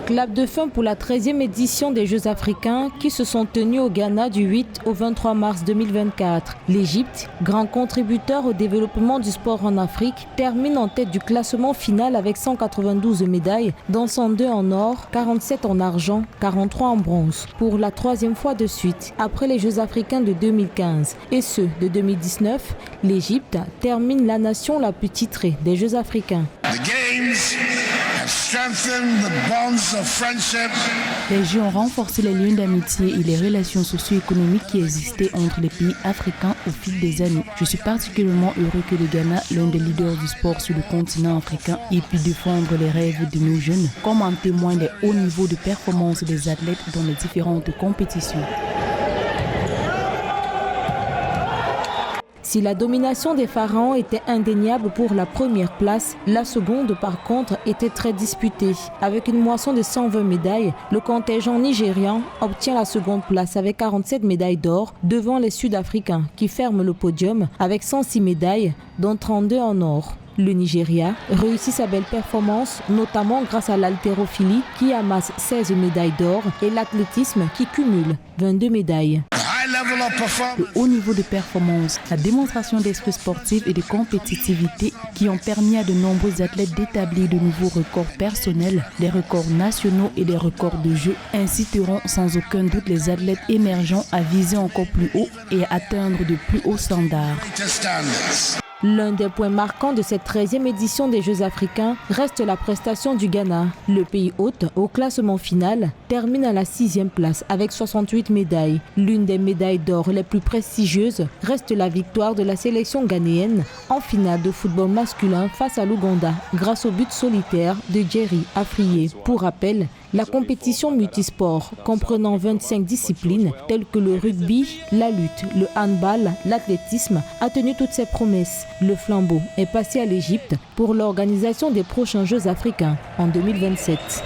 Clap de fin pour la 13e édition des Jeux africains qui se sont tenus au Ghana du 8 au 23 mars 2024. L'Égypte, grand contributeur au développement du sport en Afrique, termine en tête du classement final avec 192 médailles, dont 102 en or, 47 en argent, 43 en bronze. Pour la 3e fois de suite, après les Jeux africains de 2015 et ceux de 2019, l'Égypte termine la nation la plus titrée des Jeux africains. Les Jeux ont renforcé les liens d'amitié et les relations socio-économiques qui existaient entre les pays africains au fil des années. Je suis particulièrement heureux que le Ghana, l'un des leaders du sport sur le continent africain, ait pu défendre les rêves de nos jeunes, comme en témoignent les hauts niveaux de performance des athlètes dans les différentes compétitions. Si la domination des Pharaons était indéniable pour la première place, la seconde par contre était très disputée. Avec une moisson de 120 médailles, le contingent nigérian obtient la seconde place avec 47 médailles d'or devant les Sud-Africains qui ferment le podium avec 106 médailles, dont 32 en or. Le Nigeria réussit sa belle performance, notamment grâce à l'haltérophilie qui amasse 16 médailles d'or et l'athlétisme qui cumule 22 médailles. Le haut niveau de performance, la démonstration d'esprit sportif et de compétitivité qui ont permis à de nombreux athlètes d'établir de nouveaux records personnels, des records nationaux et des records de jeu inciteront sans aucun doute les athlètes émergents à viser encore plus haut et à atteindre de plus hauts standards. L'un des points marquants de cette 13e édition des Jeux africains reste la prestation du Ghana. Le pays hôte, au classement final, termine à la 6e place avec 68 médailles. L'une des médailles d'or les plus prestigieuses reste la victoire de la sélection ghanéenne en finale de football masculin face à l'Ouganda grâce au but solitaire de Jerry Afriyie. Pour rappel, la compétition multisport, comprenant 25 disciplines telles que le rugby, la lutte, le handball, l'athlétisme, a tenu toutes ses promesses. Le flambeau est passé à l'Égypte pour l'organisation des prochains Jeux africains en 2027.